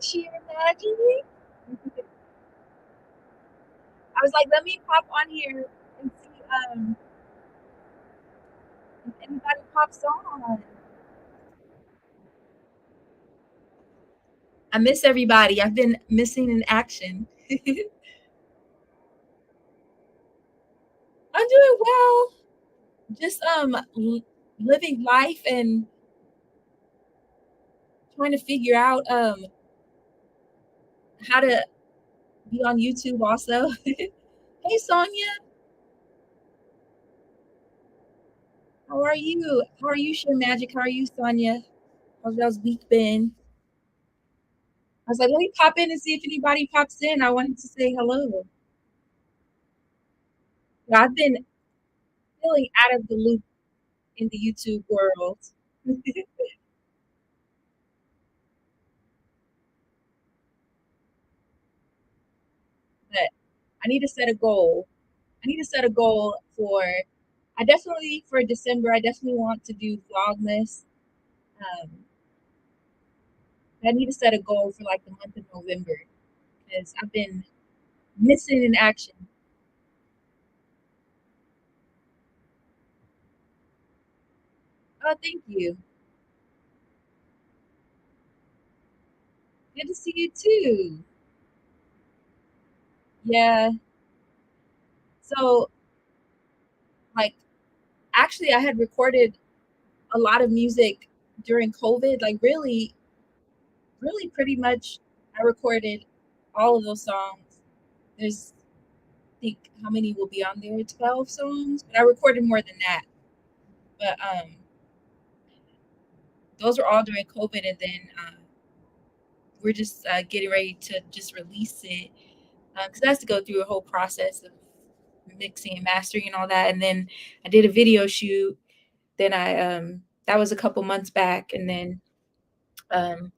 sheer magic. I was like, let me pop on here and see if anybody pops on. I miss everybody. I've been missing in action. I'm doing well. Just living life and trying to figure out how to be on YouTube also. Hey Sonia, how are you? How are you, Share Magic? How are you, Sonia? How's y'all's week been? I was like, let me pop in and see if anybody pops in. I wanted to say hello. Yeah, I've been feeling out of the loop in the YouTube world. But I need to set a goal. I need to set a goal for I definitely for December. I definitely want to do Vlogmas. Um, I need to set a goal for like the month of November because I've been missing in action. Oh, thank you. Good to see you too. Yeah. So like actually I had recorded a lot of music during COVID. Like really pretty much I recorded all of those songs. There's I think how many will be on there? 12 songs, but I recorded more than that. But those were all during COVID, and then we're just getting ready to just release it because it has to go through a whole process of mixing and mastering and all that. And then I did a video shoot. Then I that was a couple months back, and then um,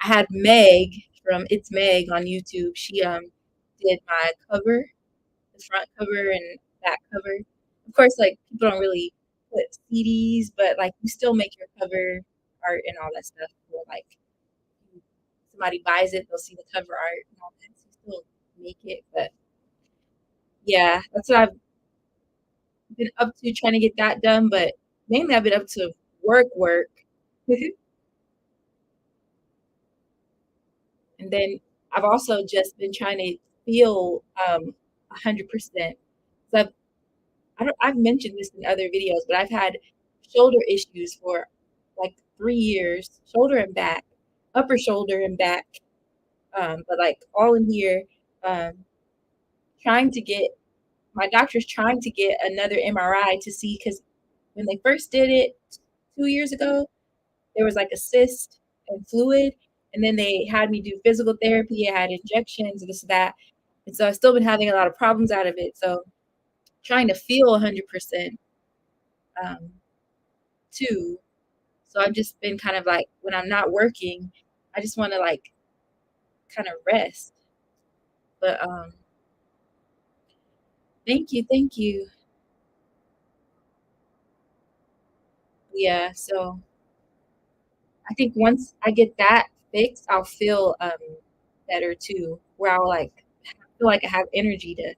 I had Meg from It's Meg on YouTube. She did my cover, the front cover and back cover. Of course, like people don't really put CDs, but like you still make your cover art and all that stuff. Or like somebody buys it, they'll see the cover art and all that. So you still make it, but yeah, that's what I've been up to trying to get that done. But mainly, I've been up to work. And then I've also just been trying to feel 100%. So I've mentioned this in other videos, but I've had shoulder issues for like 3 years, shoulder and back, upper shoulder and back, but like all in here. Um, trying to get my doctor's trying to get another MRI to see because when they first did it 2 years ago, there was like a cyst and fluid, and then they had me do physical therapy. I had injections, this, that, and so I've still been having a lot of problems out of it. So trying to feel 100% um, too. So I've just been kind of like when I'm not working, I just want to like kind of rest. But thank you, thank you. Yeah. So I think once I get that fixed, I'll feel better too. Where I'll like feel like I have energy to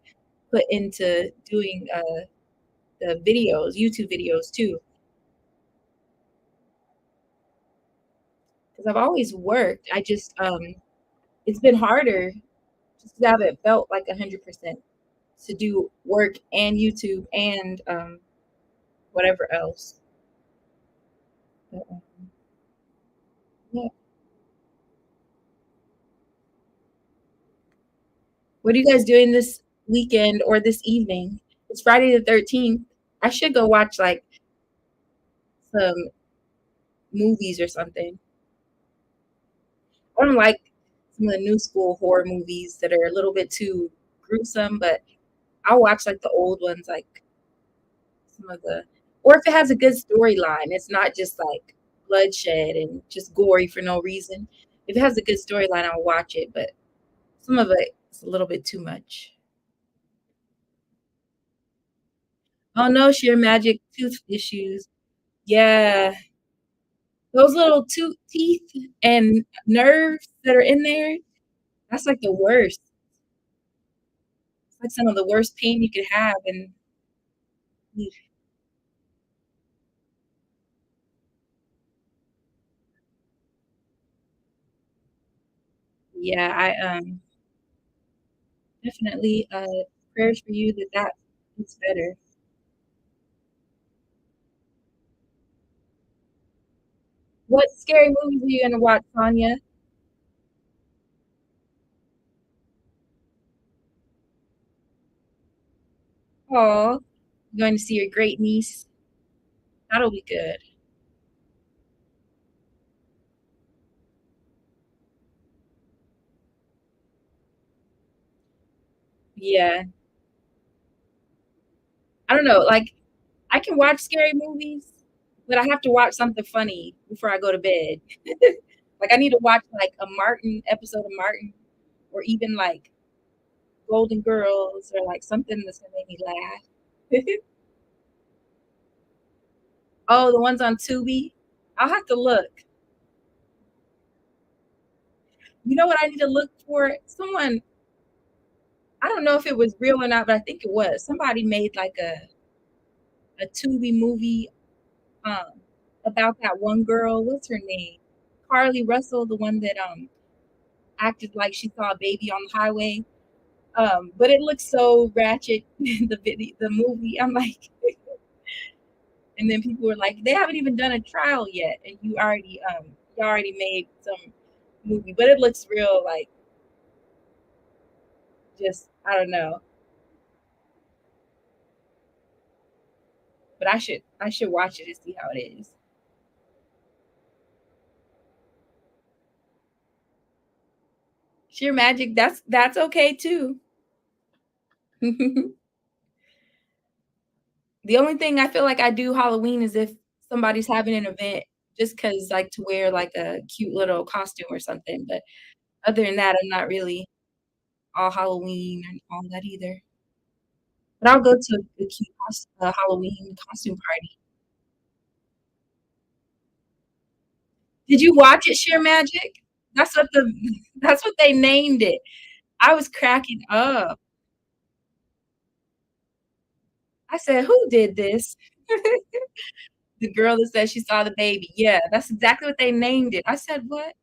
put into doing the videos, YouTube videos too. Because I've always worked. I just it's been harder just 'cause I haven't felt like 100% to do work and YouTube and whatever else. But, yeah. What are you guys doing this weekend or this evening? It's Friday the 13th. I should go watch like some movies or something. I don't like some of the new school horror movies that are a little bit too gruesome, but I'll watch like the old ones, like some of the, or if it has a good storyline, it's not just like bloodshed and just gory for no reason. If it has a good storyline, I'll watch it, but some of it is a little bit too much. Oh no, sheer magic tooth issues. Yeah, Those little tooth teeth and nerves that are in there, that's like the worst. It's like some of the worst pain you could have, and you yeah, definitely, prayers for you that that gets better. What scary movies are you gonna watch, Tanya? Aw, you going to see your great niece? That'll be good. Yeah. I don't know, like, I can watch scary movies, but I have to watch something funny before I go to bed. Like, I need to watch, like, a Martin episode of Martin or even, like, Golden Girls or, like, something that's gonna make me laugh. Oh, the ones on Tubi? I'll have to look. You know what I need to look for? Someone I don't know if it was real or not, but I think it was. Somebody made, like, a Tubi movie, um, about that one girl. What's her name? Carly Russell, the one that, acted like she saw a baby on the highway. But it looks so ratchet in the movie. I'm like and then people were like, "They haven't even done a trial yet, and you already made some movie." But it looks real, like, just I don't know. But I should watch it to see how it is. Sheer Magic, that's okay too. The only thing I feel like I do Halloween is if somebody's having an event just 'cause, like, to wear, like, a cute little costume or something, but other than that, I'm not really all Halloween and all that either. But I'll go to a cute Halloween costume party. Did you watch it, Sheer Magic? That's what the that's what they named it. I was cracking up. I said, "Who did this?" The girl that said she saw the baby. Yeah, that's exactly what they named it. I said, "What?"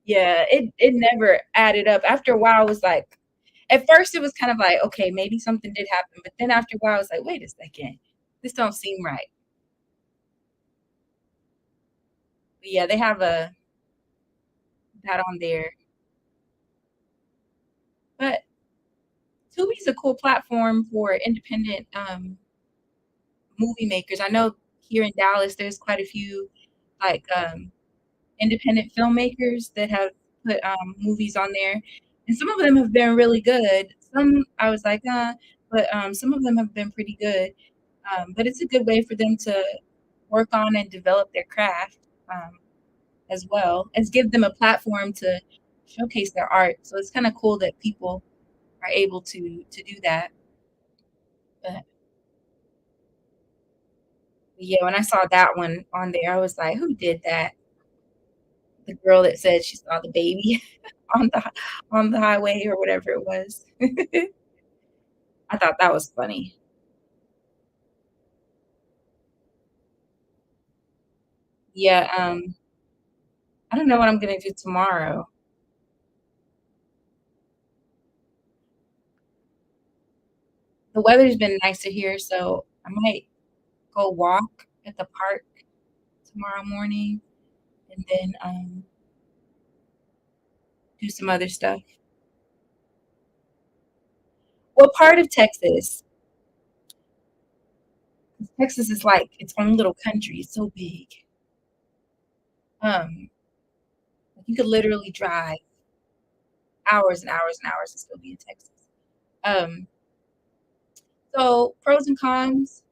Yeah, it never added up. After a while, I was like at first, it was kind of like, "Okay, maybe something did happen," but then after a while, I was like, "Wait a second. This don't seem right." But yeah, they have a that on there. But Tubi's a cool platform for independent, movie makers. I know here in Dallas, there's quite a few, like, independent filmmakers that have put, movies on there, and some of them have been really good. Some I was like, but, some of them have been pretty good, but it's a good way for them to work on and develop their craft, as well as give them a platform to showcase their art, so it's kinda cool that people are able to do that, but yeah, when I saw that one on there, I was like, "Who did that?" The girl that said she saw the baby on the highway or whatever it was. I thought that was funny. Yeah, I don't know what I'm gonna do tomorrow. The weather's been nicer here, so I might go walk at the park tomorrow morning and then, do some other stuff. What part of Texas? 'Cause Texas is like its own little country, it's so big. Um, you could literally drive hours and hours and hours and still be in Texas. Um, so pros and cons,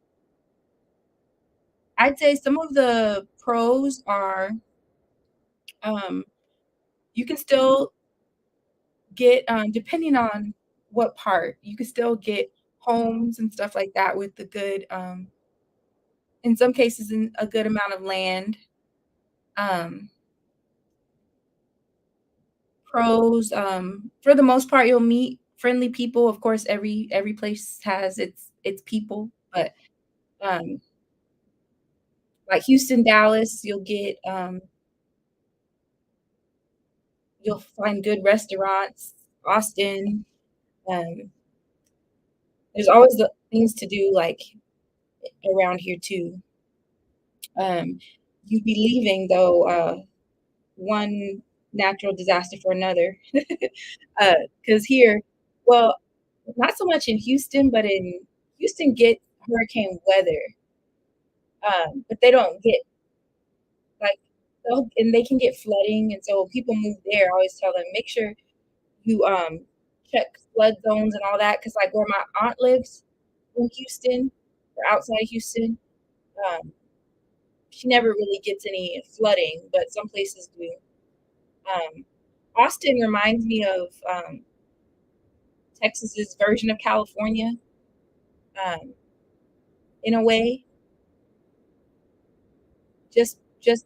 I'd say some of the pros are, um, you can still get, depending on what part. You could still get homes and stuff like that with the good, in some cases, in a good amount of land. Um, Pros, for the most part, you'll meet friendly people. Of course, every place has its people, but, um, like Houston, Dallas, you'll find good restaurants. Austin, um, there's always the things to do, like, around here too. Um, you'd be leaving though, one natural disaster for another. 'Cause here, well, not so much in Houston, but in Houston get hurricane weather, but they don't get, like, and they can get flooding, and so people move there, I always tell them, "Make sure you, check flood zones and all that, because like, where my aunt lives in Houston or outside of Houston, um, she never really gets any flooding, but some places do. Um, Austin reminds me of, Texas's version of California, um, in a way, just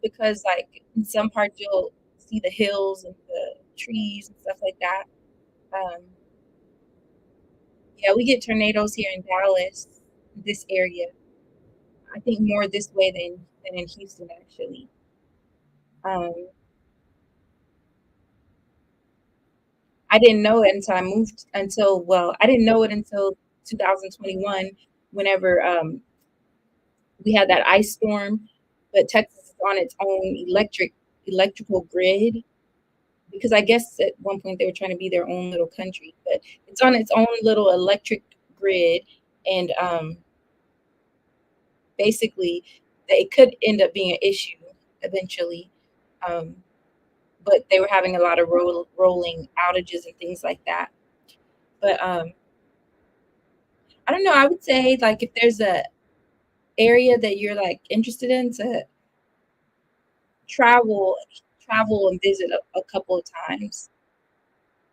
because, like, in some parts you'll see the hills and the trees and stuff like that. Um, yeah, we get tornadoes here in Dallas, this area. I think more this way than in Houston, actually. Um, I didn't know it until I moved until well, I didn't know it until 2021 whenever, we had that ice storm, but Texas is on its own electrical grid because I guess at one point they were trying to be their own little country, but it's on its own little electric grid, and, basically, it could end up being an issue eventually, um, but they were having a lot of rolling outages and things like that. But, I don't know, I would say, like, if there's a area that you're, like, interested in to travel travel and visit a couple of times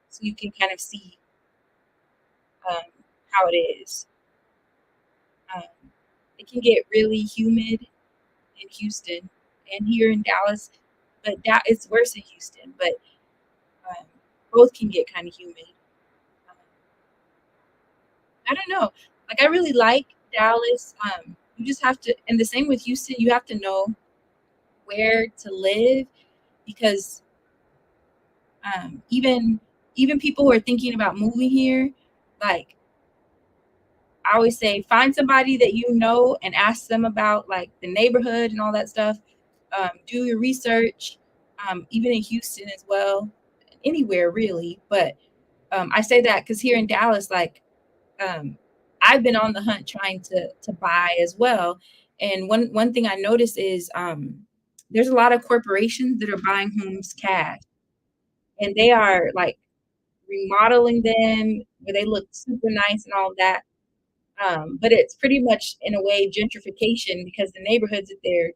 so you can kind of see, um, how it is. Um, it can get really humid in Houston and here in Dallas, but it's worse in Houston, but, um, both can get kinda humid. Um, I don't know, like, I really like Dallas, you just have to, and the same with Houston, you have to know where to live because, even people who are thinking about moving here, like, I always say, find somebody that you know and ask them about, like, the neighborhood and all that stuff. Do your research, even in Houston as well, anywhere really. But I say that because here in Dallas, like, um, I've been on the hunt trying to buy as well. And one thing I noticed is there's a lot of corporations that are buying homes cash, and they are like remodeling them where they look super nice and all of that. But it's pretty much in a way gentrification because the neighborhoods that they're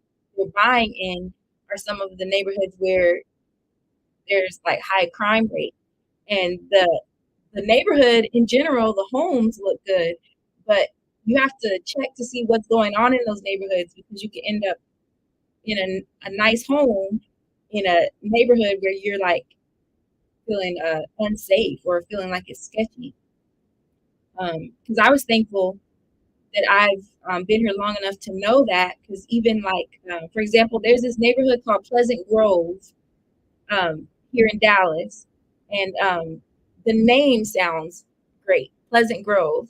buying in are some of the neighborhoods where there's like high crime rate. And the neighborhood in general, the homes look good, but you have to check to see what's going on in those neighborhoods because you can end up in a nice home in a neighborhood where you're like feeling unsafe or feeling like it's sketchy. Because I was thankful that I've been here long enough to know that. Because even like, for example, there's this neighborhood called Pleasant Grove here in Dallas, and the name sounds great, Pleasant Grove,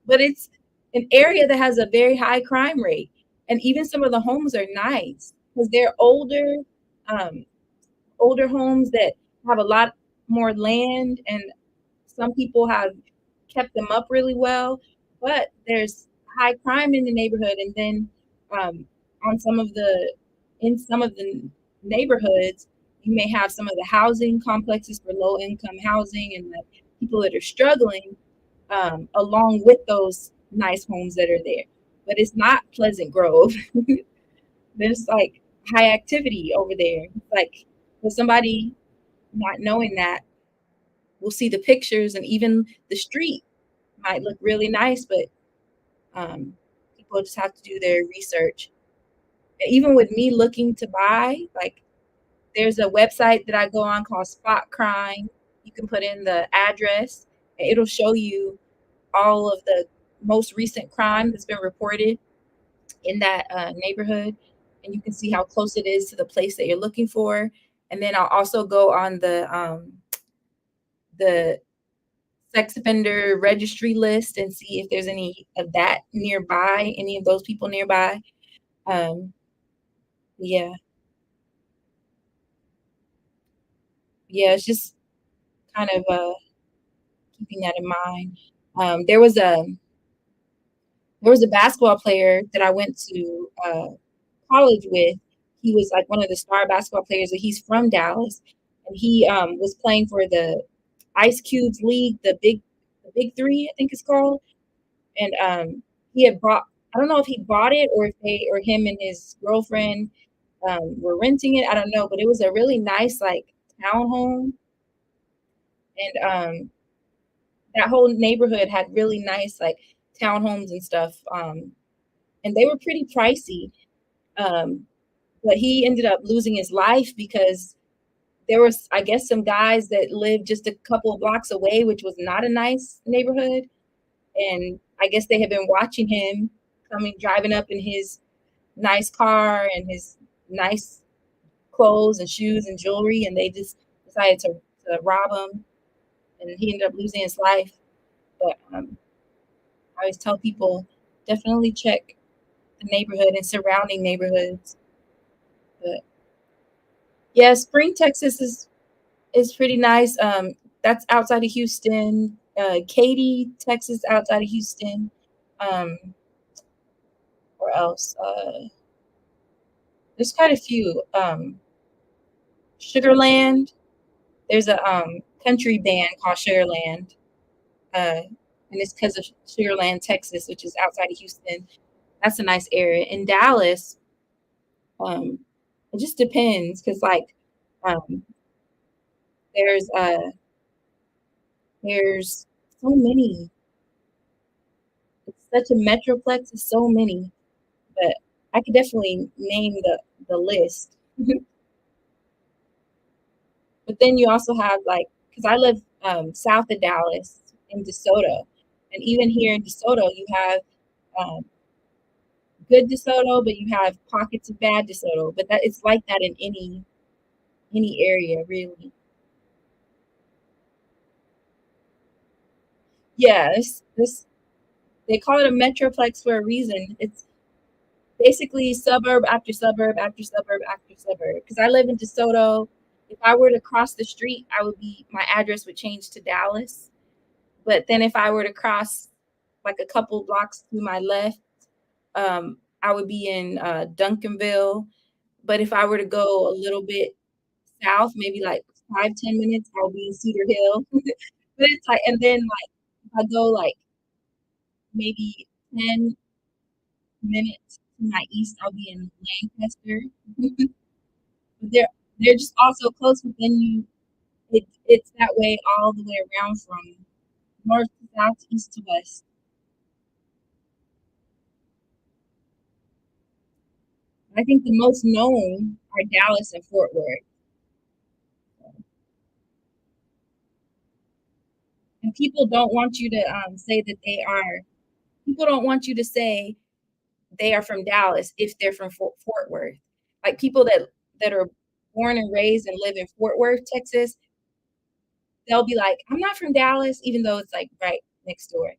but it's an area that has a very high crime rate, and even some of the homes are nice because they're um, older homes that have a lot more land, and some people have kept them up really well, but there's high crime in the neighborhood, and then um, on some of the neighborhoods, you may have some of the housing complexes for low income housing and the people that are struggling along with those nice homes that are there. But it's not Pleasant Grove. There's like high activity over there. Like, for somebody not knowing that will see the pictures and even the street might look really nice, but people just have to do their research. Even with me looking to buy, like there's a website that I go on called Spot Crime. You can put in the address, and it'll show you all of the most recent crime that's been reported in that neighborhood, and you can see how close it is to the place that you're looking for. And then I'll also go on the sex offender registry list and see if there's any of that nearby, any of those people nearby. Um, yeah, yeah, it's just kind of keeping that in mind. Um, there was a there was a basketball player that I went to college with. He was like one of the star basketball players. He's from Dallas, and he was playing for the Ice Cube's league, the Big Three, I think it's called. And he had bought. I don't know if he bought it or if they or him and his girlfriend were renting it. I don't know, but it was a really nice like townhome, and that whole neighborhood had really nice like townhomes and stuff. And they were pretty pricey. Um, but he ended up losing his life because there was, I guess, some guys that lived just a couple of blocks away, which was not a nice neighborhood. And I guess they had been watching him coming, driving up in his nice car and his nice clothes and shoes and jewelry, and they just decided to rob him, and he ended up losing his life. But I always tell people definitely check the neighborhood and surrounding neighborhoods. But yeah, Spring, Texas is pretty nice. That's outside of Houston. Katy, Texas, outside of Houston. Um, where else? There's quite a few. Sugarland. There's a country band called Sugarland, and it's because of Sugarland, Texas, which is outside of Houston. That's a nice area. In Dallas, um, it just depends because like um, there's uh, there's so many. It's such a metroplex. There's so many, but I could definitely name the list. But then you also have like, because I live south of Dallas in DeSoto, and even here in DeSoto, you have um, good DeSoto, but you have pockets of bad DeSoto. But that it's like that in any area, really. Yeah, this they call it a metroplex for a reason. It's basically suburb after suburb after suburb after suburb. Because I live in DeSoto. If I were to cross the street, I would be my address would change to Dallas. But then if I were to cross like a couple blocks to my left, I would be in Duncanville. But if I were to go a little bit south, maybe like 5, 10 minutes, I'll be in Cedar Hill. But it's like, and then like if I go like maybe 10 minutes to my east, I'll be in Lancaster. But they're just all so close, but then it's that way all the way around from north to south, east to west. I think the most known are Dallas and Fort Worth. And people don't want you to say that they are. People don't want you to say they are from Dallas if they're from Fort Worth. Like people that are born and raised and live in Fort Worth, Texas, they'll be like, "I'm not from Dallas," even though it's like right next door.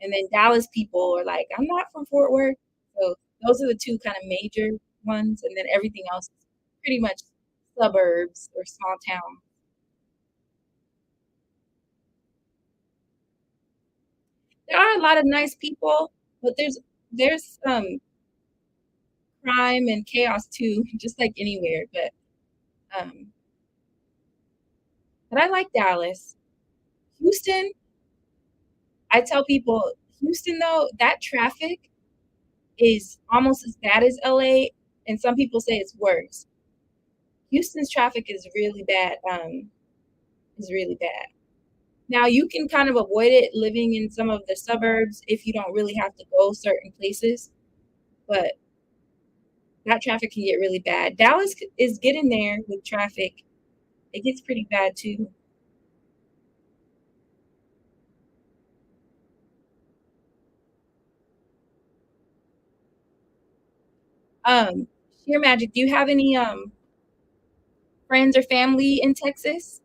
And then Dallas people are like, "I'm not from Fort Worth." So those are the two kind of major ones, and then everything else is pretty much suburbs or small town. There are a lot of nice people, but there's crime and chaos too, just like anywhere. Um, but I like Dallas. Houston, I tell people, Houston though, that traffic is almost as bad as LA, and some people say it's worse. Houston's traffic is really bad. Is really bad. Now you can kind of avoid it living in some of the suburbs if you don't really have to go certain places, but that traffic can get really bad. Dallas is getting there with traffic. It gets pretty bad too. Um, Sheer Magic, do you have any friends or family in Texas?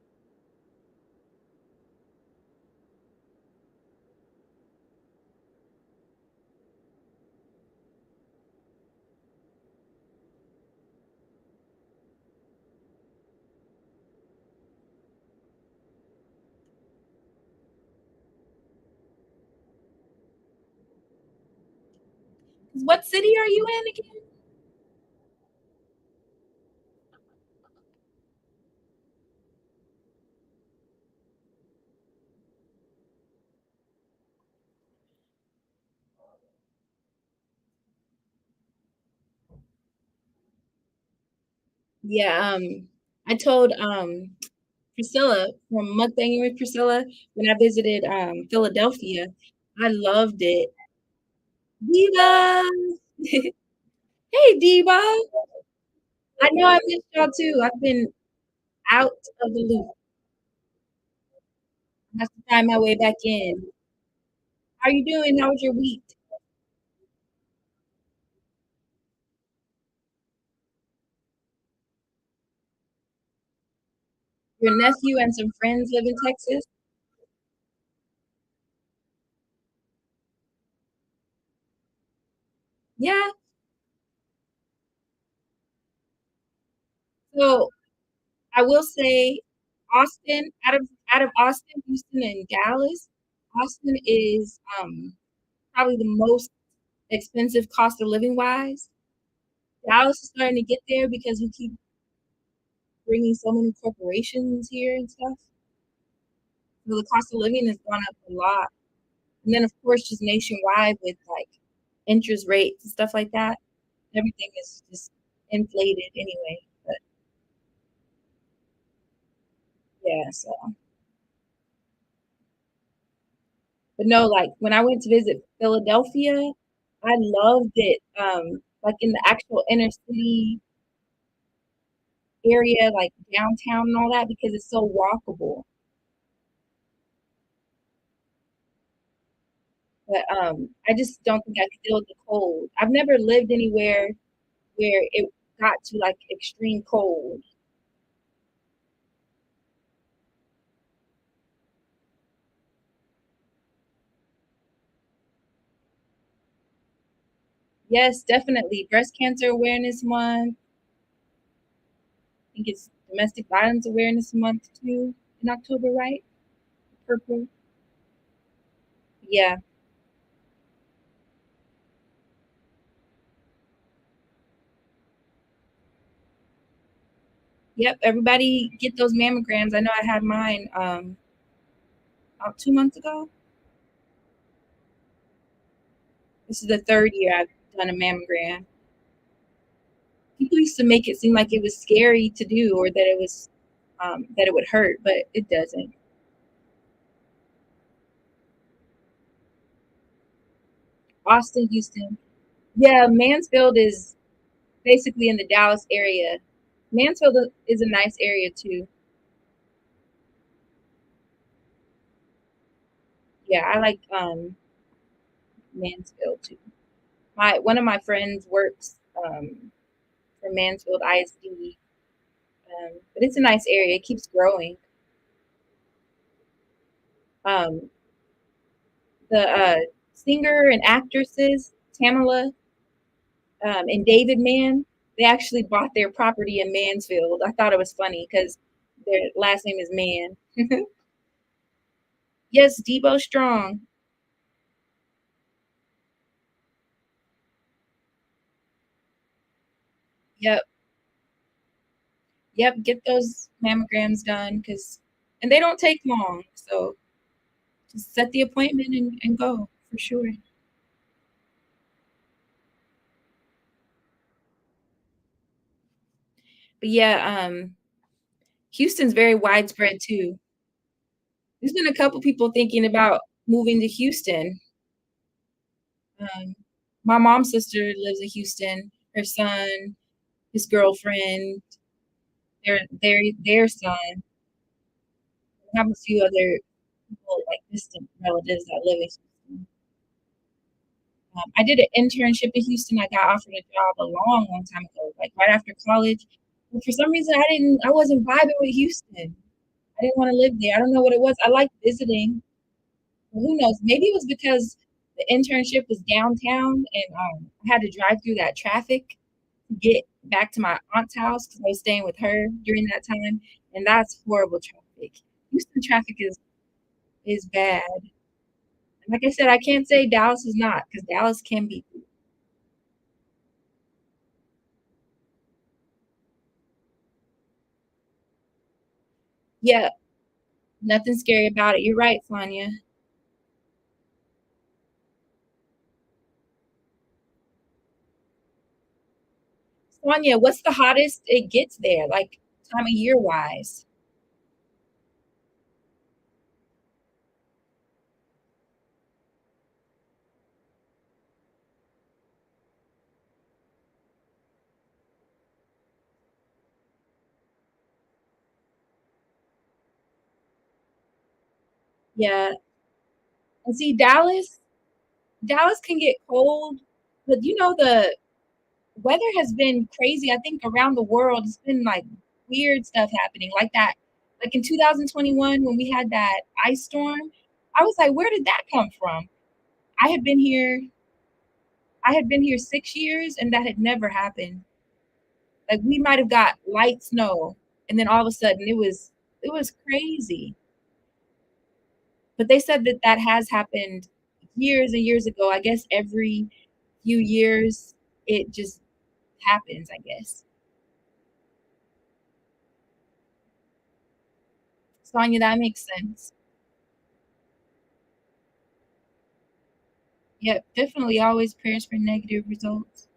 'Cause what city are you in again? Yeah, I told Priscilla from Mukbanging with Priscilla when I visited Philadelphia. I loved it. Diva! Hey, Diva! I know I missed y'all too. I've been out of the loop. I have to find my way back in. How you doing? How was your week? Your nephew and some friends live in Texas? Yeah. So I will say Austin, out of Austin, Houston, and Dallas, Austin is probably the most expensive cost of living wise. Dallas is starting to get there because we keep bringing so many corporations here and stuff. So the cost of living has gone up a lot. And then, of course, just nationwide with like interest rates and stuff like that, everything is just inflated anyway. But yeah, so, but no, like when I went to visit Philadelphia, I loved it. Like in the actual inner city area, like downtown and all that, because it's so walkable. But I just don't think I could deal with the cold. I've never lived anywhere where it got to like extreme cold. Yes, definitely. Breast Cancer Awareness Month. I think it's Domestic Violence Awareness Month too in October, right? Purple. Yeah. Yep. Everybody get those mammograms. I know I had mine about 2 months ago. This is the third year I've done a mammogram. People used to make it seem like it was scary to do or that it was that it would hurt, but it doesn't. Austin, Houston. Yeah, Mansfield is basically in the Dallas area. Mansfield is a nice area too. Yeah, I like Mansfield too. My one of my friends works for Mansfield ISD, but it's a nice area. It keeps growing. Um, the singer and actresses Tamala and David Mann, they actually bought their property in Mansfield. I thought it was funny because their last name is Mann. Yes, Debo Strong. Yep, yep. Get those mammograms done because, and they don't take long. So just set the appointment and go for sure. But yeah, Houston's very widespread too. There's been a couple people thinking about moving to Houston. Um, my mom's sister lives in Houston. Her son, his girlfriend, their son. I have a few other people, like distant relatives that live in Houston. I did an internship in Houston. I got offered a job a long, long time ago, like right after college. But for some reason, I wasn't vibing with Houston. I didn't want to live there. I don't know what it was. I liked visiting. But who knows? Maybe it was because the internship was downtown and I had to drive through that traffic to get back to my aunt's house because I was staying with her during that time. And that's horrible traffic. Houston traffic is bad. And like I said, I can't say Dallas is not because Dallas can be. Yeah, nothing scary about it. You're right, Sonia. Sonia, what's the hottest it gets there, like time of year wise? Yeah. And see, Dallas can get cold, but the weather has been crazy. I think around the world, it's been like weird stuff happening, like that. Like in 2021, when we had that ice storm, I was like, where did that come from? I had been here, I had been here 6 years, and that had never happened. Like we might have got light snow, and then all of a sudden it was crazy. But they said that that has happened years and years ago. I guess every few years it just happens, I guess. Sonya, that makes sense. Yep, definitely always prayers for negative results.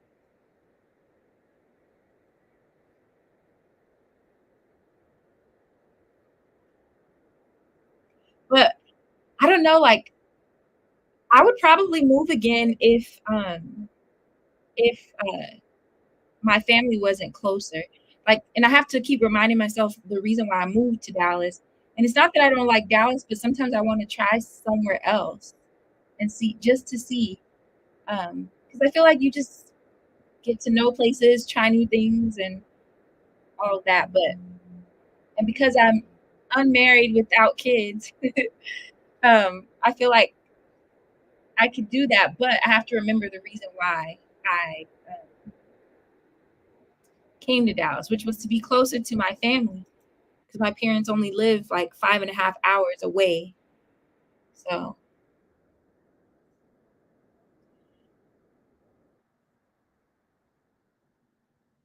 But I don't know, like I would probably move again if my family wasn't closer. Like, and I have to keep reminding myself the reason why I moved to Dallas. And it's not that I don't like Dallas, but sometimes I want to try somewhere else and see just to see. Because I feel like you just get to know places, try new things, and all of that. But and because I'm unmarried without kids, I feel like I could do that, but I have to remember the reason why I came to Dallas, which was to be closer to my family because my parents only live like 5.5 hours away. So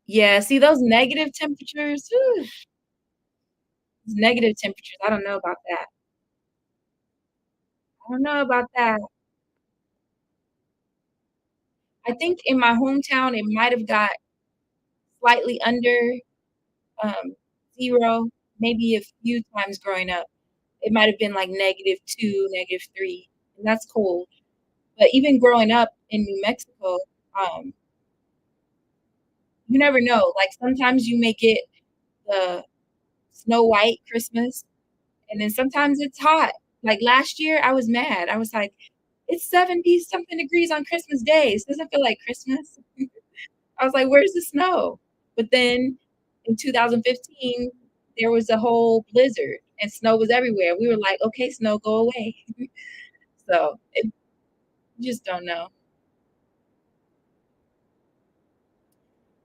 yeah, see those negative temperatures, negative temperatures. I don't know about that. I don't know about that. I think in my hometown it might have got slightly under um, zero, maybe a few times growing up. It might have been like -2, -3, and that's cold. But even growing up in New Mexico, um, you never know. Like sometimes you may get the snow white Christmas, and then sometimes it's hot. Like last year, I was mad. I was like, it's 70 something degrees on Christmas Day. This doesn't feel like Christmas. I was like, where's the snow? But then in 2015, there was a whole blizzard and snow was everywhere. We were like, okay, snow, go away. So it, you just don't know.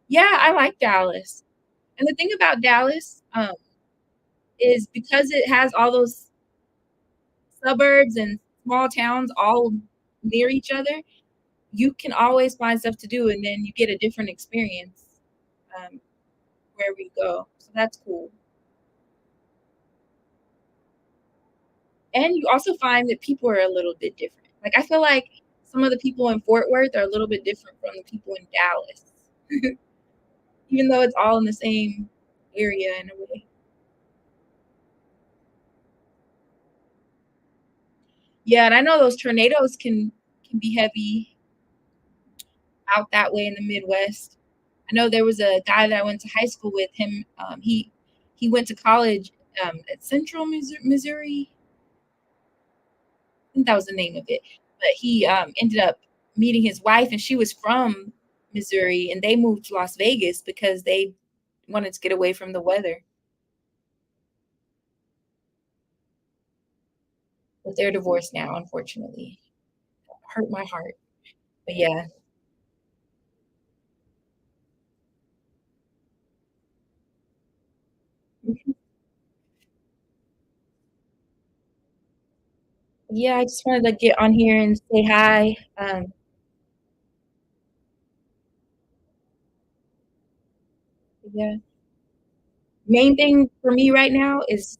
Yeah, I like Dallas. And the thing about Dallas is because it has all those suburbs and small towns all near each other, you can always find stuff to do, and then you get a different experience um, wherever you go. So that's cool. And you also find that people are a little bit different. Like I feel like some of the people in Fort Worth are a little bit different from the people in Dallas, even though it's all in the same area in a way. Yeah, and I know those tornadoes can be heavy out that way in the Midwest. I know there was a guy that I went to high school with him, he went to college, at Central Missouri. I think that was the name of it. But he ended up meeting his wife, and she was from Missouri, and they moved to Las Vegas because they wanted to get away from the weather. But they're divorced now, unfortunately. Hurt my heart. But yeah. Yeah, I just wanted to get on here and say hi. Yeah. Main thing for me right now is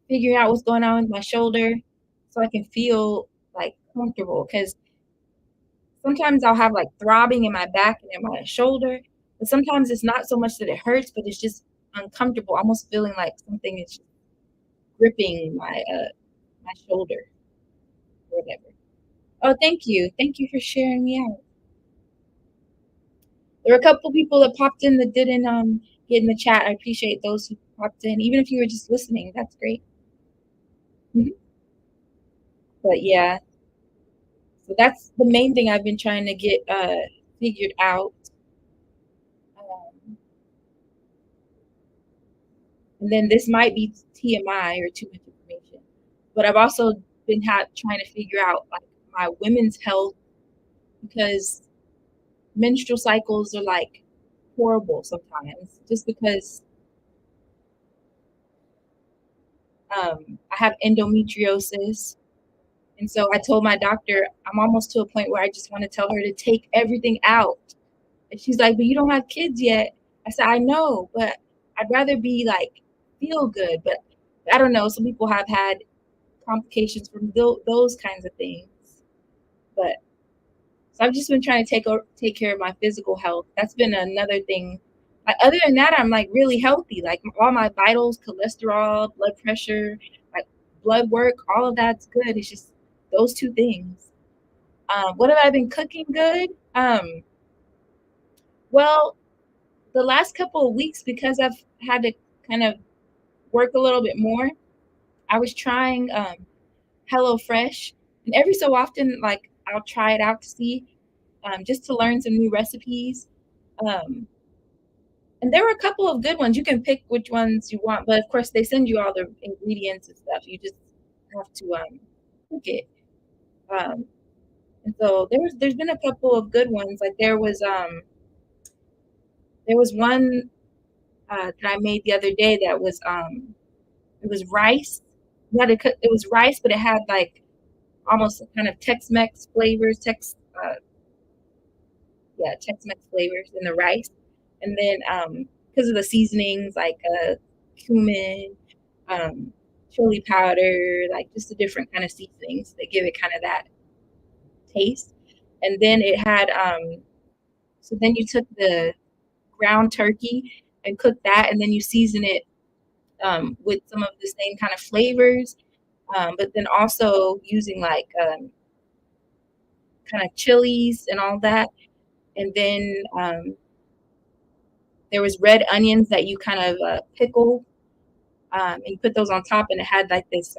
figuring out what's going on with my shoulder so I can feel like comfortable because sometimes I'll have like throbbing in my back and in my shoulder, but sometimes it's not so much that it hurts, but it's just uncomfortable, almost feeling like something is gripping my shoulder or whatever. Oh, thank you. Thank you for sharing me out. There were a couple people that popped in that didn't get in the chat. I appreciate those who popped in, even if you were just listening. That's great. Mhm. But yeah, so that's the main thing I've been trying to get figured out. Um, and then this might be TMI or too much information, but I've also been trying to figure out like my women's health because menstrual cycles are like horrible sometimes just because I have endometriosis. And so I told my doctor, I'm almost to a point where I just want to tell her to take everything out. And she's like, but you don't have kids yet. I said, I know, but I'd rather be like, feel good. But I don't know. Some people have had complications from those kinds of things. But so I've just been trying to take care of my physical health. That's been another thing. Like, other than that, I'm like really healthy. Like all my vitals, cholesterol, blood pressure, like blood work, all of that's good. It's just those two things. What have I been cooking good? Well, the last couple of weeks, because I've had to kind of work a little bit more, I was trying HelloFresh, and every so often, like I'll try it out to see, just to learn some new recipes. Um, and there were a couple of good ones. You can pick which ones you want, but of course they send you all the ingredients and stuff. You just have to cook it. Um, and so there's been a couple of good ones. Like there was one that I made the other day that was it was rice. You had to cook. It was rice, but it had like almost kind of Tex-Mex flavors. Tex-Mex flavors in the rice, and then because of the seasonings like cumin, um, chili powder, like just the different kind of seasonings that give it kind of that taste. And then it had so then you took the ground turkey and cooked that, and then you season it with some of the same kind of flavors, but then also using like kind of chilies and all that. And then there was red onions that you kind of pickle and you put those on top, and it had like this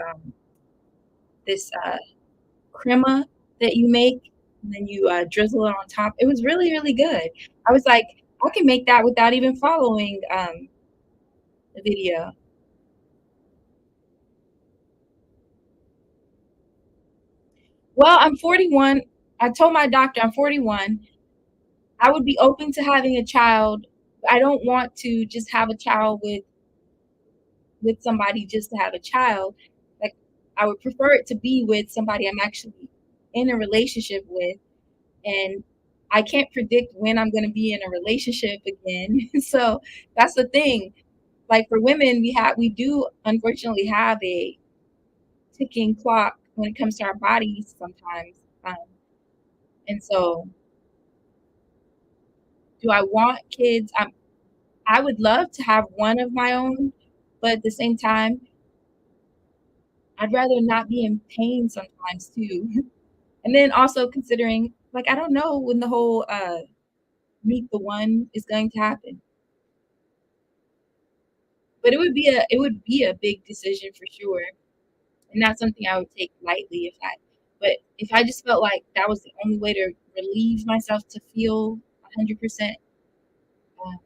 crema that you make, and then you drizzle it on top. It was really really good. I was like, I can make that without even following the video. Well, I'm 41. I told my doctor I'm 41. I would be open to having a child. I don't want to just have a child with somebody just to have a child. Like I would prefer it to be with somebody I'm actually in a relationship with, and I can't predict when I'm going to be in a relationship again. So that's the thing. Like for women, we do unfortunately have a ticking clock when it comes to our bodies sometimes. Um, and so, do I want kids? I would love to have one of my own, but at the same time, I'd rather not be in pain sometimes too. And then also considering, like, I don't know when the whole, meet the one is going to happen, but it would be a big decision for sure, and not something I would take lightly if I just felt like that was the only way to relieve myself to feel 100%, um,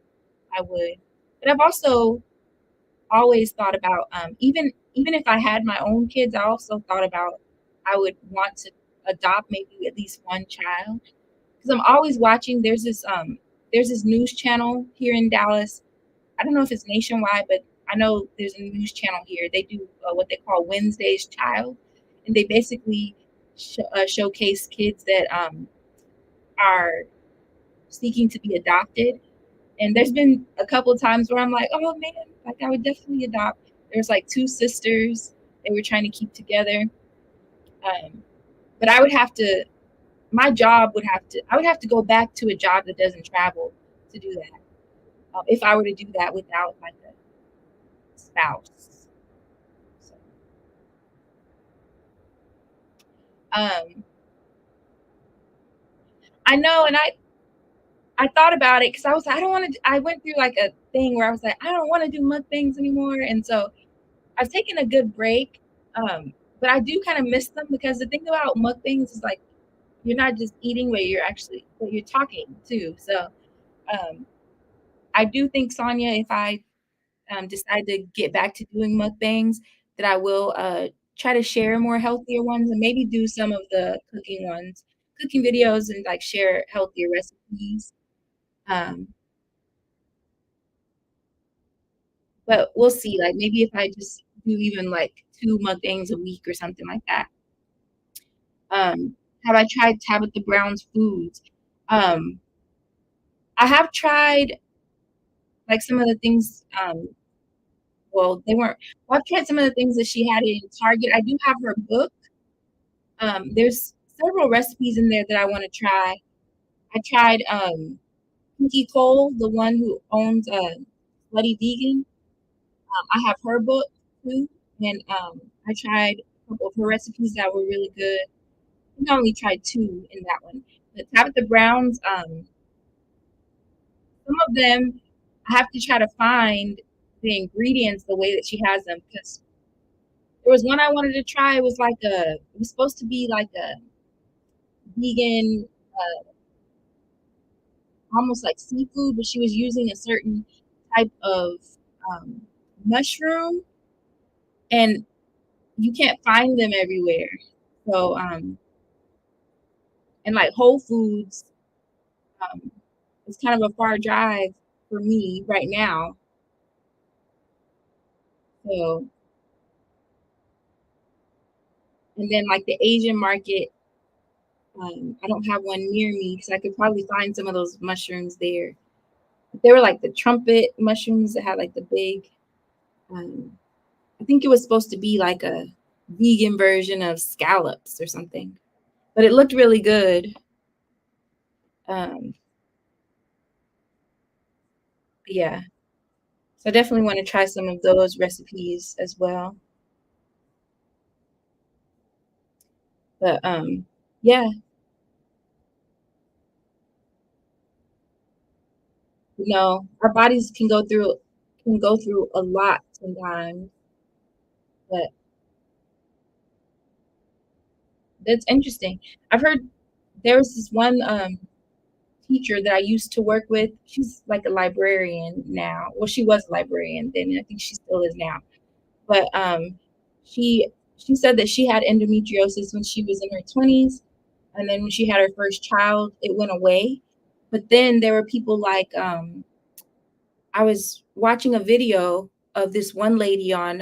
I would. But I've also always thought about, even if I had my own kids, I also thought about I would want to adopt maybe at least 1 child, because 'cause I'm always watching there's this news channel here in Dallas. I don't know if it's nationwide, but I know there's a news channel here. They do, what they call Wednesday's Child, and they basically showcase kids that, are seeking to be adopted. And there's been a couple times where I'm like, "Oh, man, like, I would definitely adopt." There's, like, 2 sisters they were trying to keep together, um, but I would have to go back to a job that doesn't travel to do that, if I were to do that without, like, a spouse. So, um, I know, and I thought about it because I don't wanna I went through, like, a thing where I was like, "I don't wanna do mukbangs anymore," and so I've taken a good break, but I do kinda miss them because the thing about mukbangs is, like, you're not just eating, but you're talking too, so, um, I do think, Sonya, if I, decide to get back to doing mukbangs, that I will, try to share more healthier ones and maybe do some of the cooking videos and, like, share healthier recipes, um, but we'll see, like, maybe if I just do even, like, 2 mukbangs a week or something like that. Have I tried Tabitha Brown's foods? Um, I have tried, like, some of the things, well, they weren't well, I've tried some of the things that she had in Target. I do have her book. There's several recipes in there that I wanna try. I tried, Pinky Cole, the one who owns, Slutty Vegan. I have her book too, and, I tried a couple of her recipes that were really good. I think I only tried 2 in that one. But Tabitha Brown's, some of them, I have to try to find the ingredients the way that she has them. Because there was one I wanted to try, it was supposed to be like a vegan, almost like seafood, but she was using a certain type of, um, mushroom, and you can't find them everywhere. So, and, like, Whole Foods, um, is kind of a far drive for me right now, so and then, like, the Asian market, I don't have one near me because I could probably find some of those mushrooms there. They were like the trumpet mushrooms that had like the big, um, I think it was supposed to be like a vegan version of scallops or something, but it looked really good. Um, yeah, so I definitely want to try some of those recipes as well. But yeah, our bodies can go through a lot sometimes, but that's interesting. I've heard there was this one teacher that I used to work with. She's like a librarian now. Well, she was a librarian then, and I think she still is now. But she she said that she had endometriosis when she was in her 20s, and then when she had her first child, it went away. But then there were people like I was watching a video of this one lady on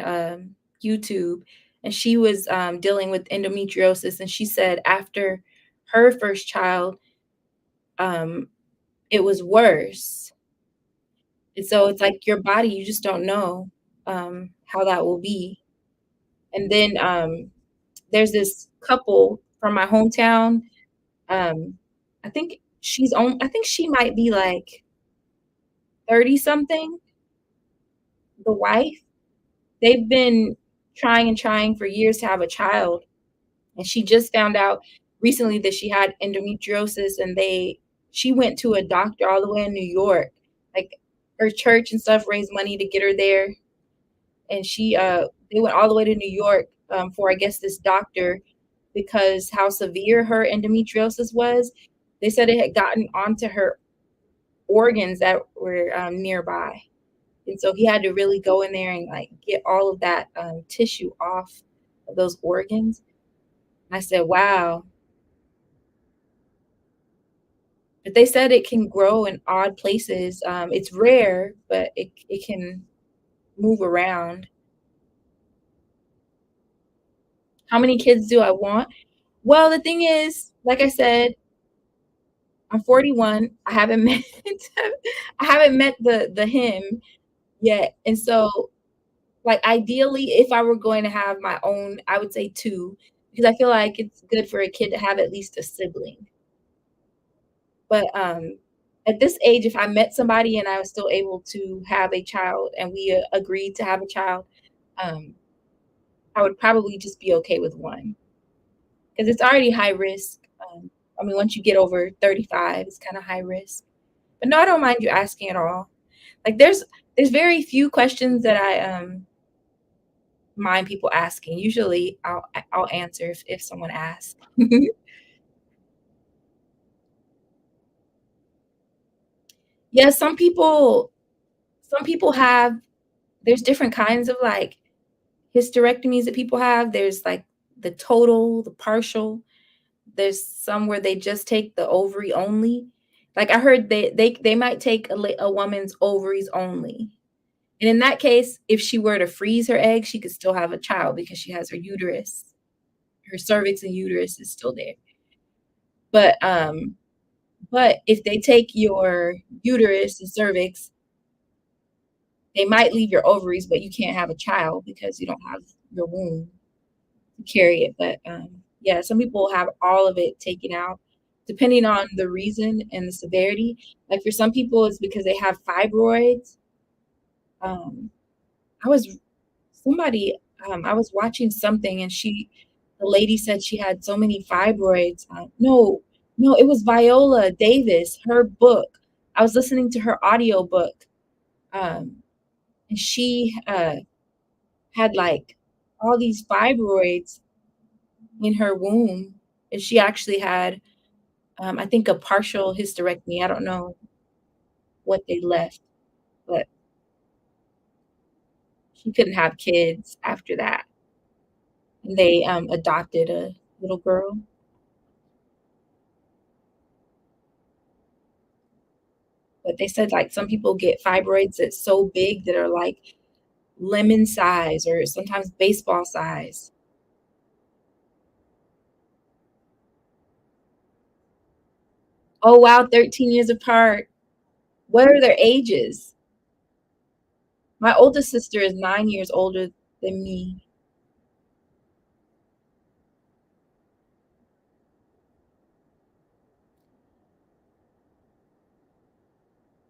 YouTube, and she was dealing with endometriosis, and she said after her first child, um, it was worse. And so it's like your body, you just don't know, how that will be. And then, there's this couple from my hometown, um, I think she might be, like, 30 something, the wife. They've been trying and trying for years to have a child, and she just found out recently that she had endometriosis, and she went to a doctor all the way in New York. Like, her church and stuff raised money to get her there, and they went all the way to New York, for, I guess, this doctor because how severe her endometriosis was. They said it had gotten onto her organs that were, nearby, and so he had to really go in there and, like, get all of that, tissue off of those organs. I said, "Wow." But they said it can grow in odd places. It's rare, but it can move around. How many kids do I want? Well, the thing is, like I said, I'm 41. I haven't met I haven't met the him yet. And so, like, ideally, if I were going to have my own, I would say 2 because I feel like it's good for a kid to have at least a sibling. But, at this age, if I met somebody and I was still able to have a child and we, agreed to have a child, um, I would probably just be okay with 1 because it's already high risk. I mean, once you get over 35, it's kinda high risk. But no, I don't mind you asking at all. Like, there's very few questions that I, mind people asking. Usually, I'll answer if someone asks. Yeah, some people have there's different kinds of, like, hysterectomies that people have. There's, like, the total, the partial. There's some where they just take the ovary only. Like, I heard they might take a woman's ovaries only. And in that case, if she were to freeze her egg, she could still have a child because she has her uterus. Her cervix and uterus is still there. But, but if they take your uterus and cervix, they might leave your ovaries, but you can't have a child because you don't have your womb to carry it. But, yeah, some people have all of it taken out depending on the reason and the severity. Like, for some people, it's because they have fibroids. Um, I was somebody, I was watching something and the lady said she had so many fibroids. No, no, it was Viola Davis, her book. I was listening to her audiobook, um, and she, had, like, all these fibroids in her womb, and she actually had, I think a partial hysterectomy. I don't know what they left, but she couldn't have kids after that, and they, adopted a little girl. But they said, like, some people get fibroids that's so big that are, like, lemon size or sometimes baseball size. Oh, wow, 13 years apart. What are their ages? My oldest sister is 9 years older than me.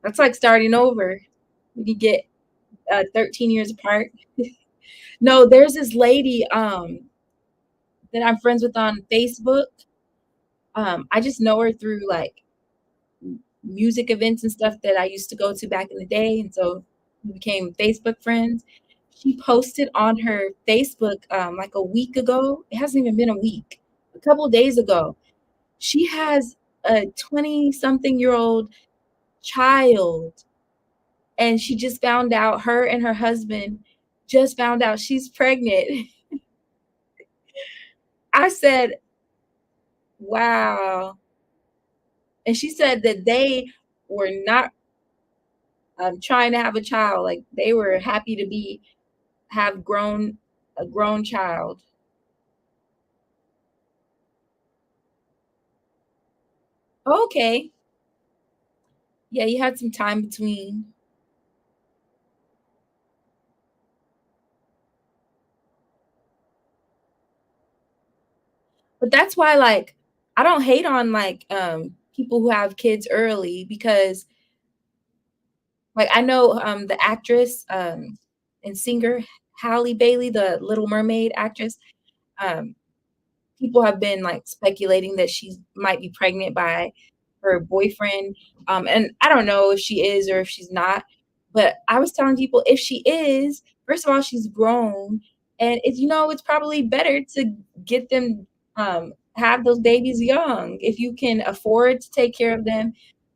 That's like starting over when you get, 13 years apart. No, there's this lady, that I'm friends with on Facebook. I just know her through, like, music events and stuff that I used to go to back in the day, and so we became Facebook friends. She posted on her Facebook, like a week ago. It hasn't even been a week. A couple days ago, she has a 20-something-year-old child, and she just found out her and her husband just found out she's pregnant. I said, "Wow." And she said that they were not, trying to have a child, like, they were happy to be have grown a grown child. Okay. Yeah, you had some time between. But that's why, like, I don't hate on, like, people who have kids early because, like, I know, the actress, and singer Halle Bailey, the Little Mermaid actress. Um, People have been, like, speculating that she might be pregnant by her boyfriend, and I don't know if she is or if she's not, but I was telling people if she is, first of all, she's grown, and it's probably better to get them, have those babies young if you can afford to take care of them,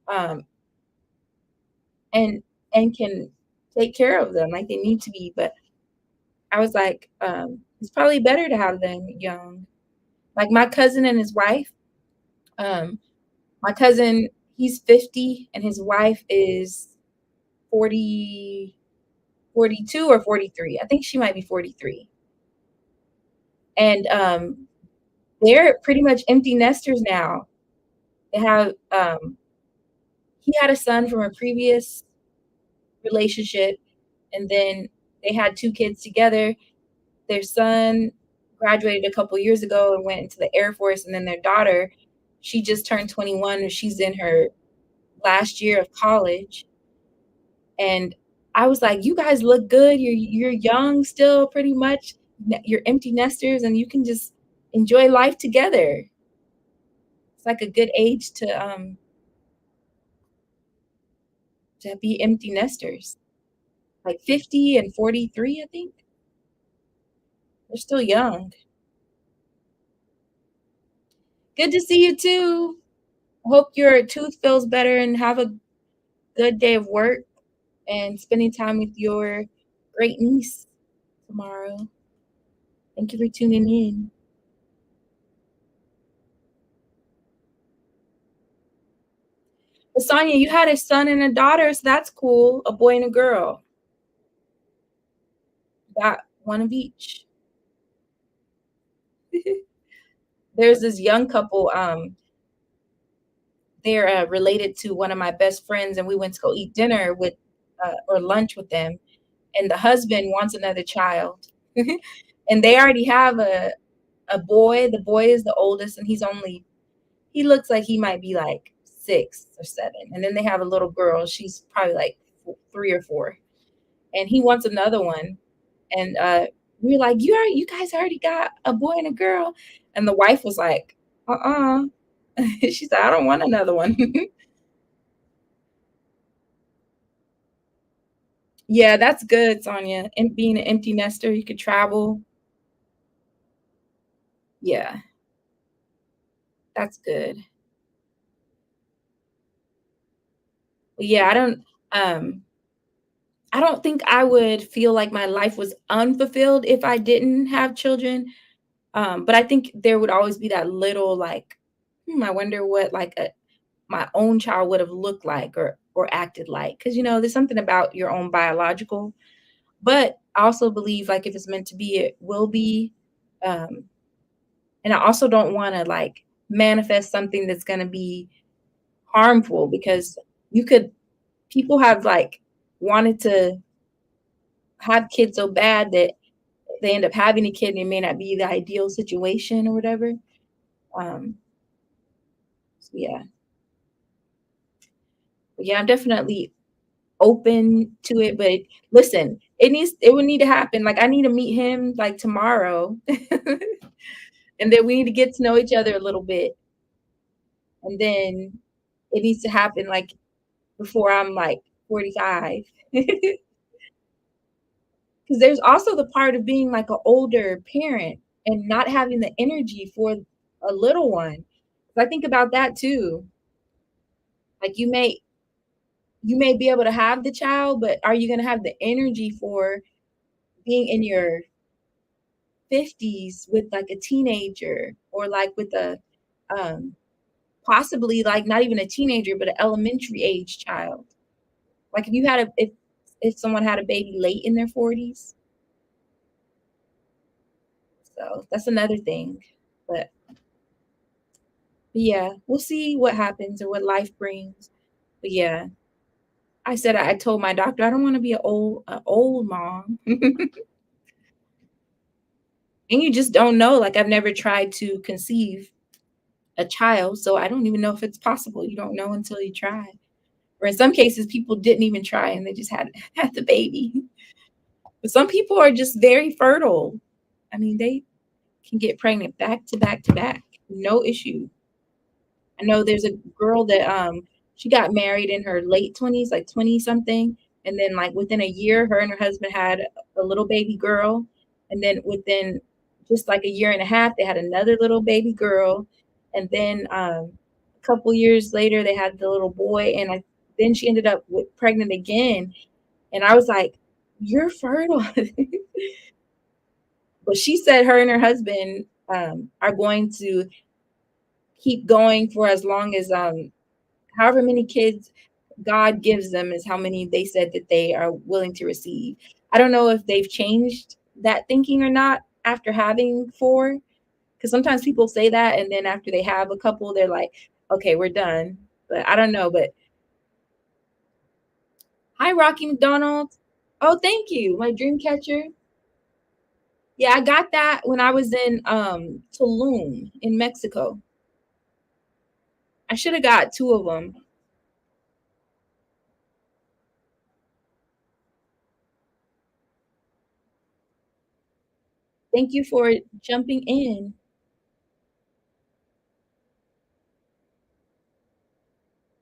um, and can take care of them like they need to be, but I was like, it's probably better to have them young. Like, my cousin and his wife, um, my cousin, he's 50 and his wife is 40, 42 or 43. I think she might be 43. And they're pretty much empty nesters now. They have he had a son from a previous relationship and then they had two kids together. Their son graduated a couple years ago and went into the Air Force, and then their daughter, she just turned 21 and she's in her last year of college. And I was like, "You guys look good. You're young still pretty much. You're empty nesters and you can just enjoy life together." It's like a good age to be empty nesters. Like 50 and 43, I think. They're still young. Good to see you too. Hope your tooth feels better and have a good day of work and spending time with your great niece tomorrow. Thank you for tuning in. But Sonia, you had a son and a daughter, so that's cool. A boy and a girl. Got one of each. There's this young couple, they're, related to one of my best friends, and we went to go eat dinner with or lunch with them, and the husband wants another child. And they already have a boy. The boy is the oldest, and he looks like he might be, like, 6 or 7, and then they have a little girl. She's probably, like, 3 or 4, and he wants another one, and, we were like, You guys already got a boy and a girl?" And the wife was like, "Uh-uh." She said, "I don't want another one." Yeah, that's good, Sonia, and being an empty nester, you could travel. Yeah, that's good. But yeah, um I don't think I would feel like my life was unfulfilled if I didn't have children, but I think there would always be that little, like, I wonder what, like, my own child would have looked like or acted like. Because there's something about your own biological, but I also believe, like, if it's meant to be, it will be, um, and I also don't wanna, like, manifest something that's gonna be harmful because you could people have, like, wanted to have kids so bad that they end up having a kid and it may not be the ideal situation or whatever. Um, so yeah. But yeah, I'm definitely open to it, but listen, it would need to happen. Like I need to meet him like tomorrow. And then we need to get to know each other a little bit. And then it needs to happen like before I'm like 45. Because there's also the part of being like an older parent and not having the energy for a little one. 'Cause I think about that too. Like you may be able to have the child, but are you gonna have the energy for being in your 50s with like a teenager or like with a um possibly like not even a teenager, but an elementary age child? Like if someone had a baby late in their 40s. So that's another thing. But yeah, we'll see what happens or what life brings. But yeah, I told my doctor I don't want to be an old mom. And you just don't know. Like I've never tried to conceive a child, so I don't even know if it's possible. You don't know until you try. Or in some cases, people didn't even try and they just had had the baby. But some people are just very fertile. I mean, they can get pregnant back to back to back, no issue. I know there's a girl that, she got married in her late 20s, like 20 something, and then, like, within a year, her and her husband had a little baby girl, and then within just, like, a year and a half, they had another little baby girl, and then, a couple years later, they had the little boy, and then she ended up with pregnant again, and I was like, "You're fertile." But she said her and her husband, are going to keep going for as long as, however many kids God gives them is how many they said that they are willing to receive. I don't know if they've changed that thinking or not after having 4, because sometimes people say that, and then after they have a couple, they're like, "Okay, we're done." But I don't know, but hi, Rocky McDonald. Oh, thank you, my dream catcher. Yeah, I got that when I was in, Tulum in Mexico. I shoulda got 2 of them. Thank you for jumping in.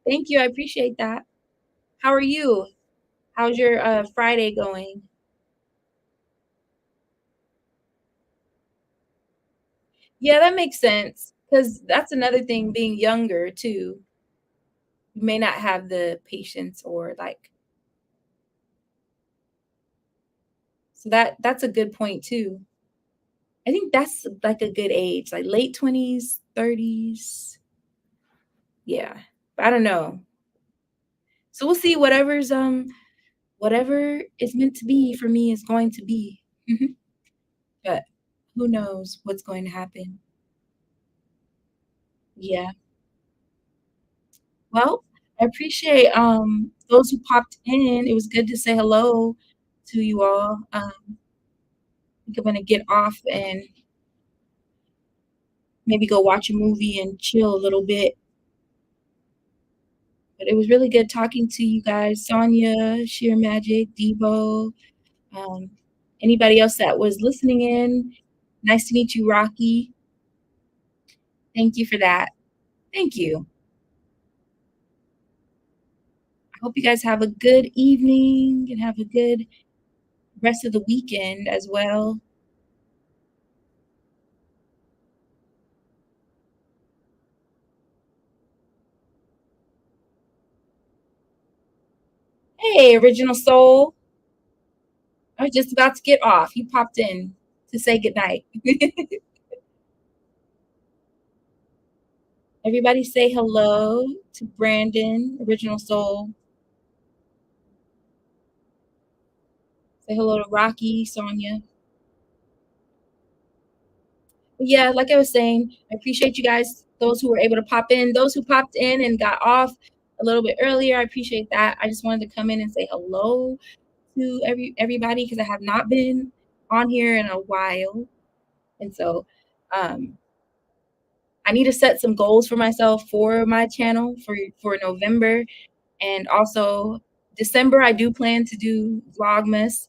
Thank you, I appreciate that. How are you? How's your, Friday going? Yeah, that makes sense. Cause that's another thing being younger too. You may not have the patience or, like, so that's a good point too. I think that's, like, a good age, like, late 20s, 30s. Yeah. I don't know. So we'll see whatever is meant to be for me is going to be. Mhm. But who knows what's going to happen. Yeah. Well, I appreciate, those who popped in. It was good to say hello to you all. Think I'm gonna get off and maybe go watch a movie and chill a little bit. But it was really good talking to you guys, Sonia, Sheer Magic, Debo, um, anybody else that was listening in. Nice to meet you, Rocky. Thank you for that. Thank you. I hope you guys have a good evening and have a good rest of the weekend as well. Hey, Original Soul. I was just about to get off. You popped in to say goodnight. Everybody say hello to Brandon, Original Soul. Say hello to Rocky, Sonia. But yeah, like I was saying, I appreciate you guys, those who were able to pop in, those who popped in and got off a little bit earlier. I appreciate that. I just wanted to come in and say hello to everybody because I have not been on here in a while. And so I need to set some goals for myself for my channel for November. And also December, I do plan to do Vlogmas.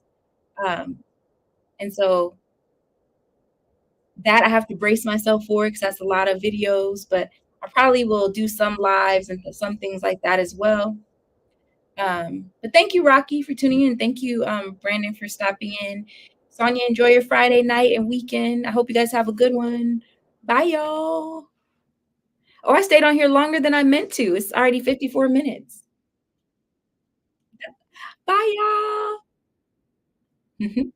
Um, and so that I have to brace myself for because that's a lot of videos, but I probably will do some lives and some things like that as well. But thank you, Rocky, for tuning in. Thank you, Brandon, for stopping in. Sonia, enjoy your Friday night and weekend. I hope you guys have a good one. Bye, y'all. Oh, I stayed on here longer than I meant to. It's already 54 minutes. Bye, y'all.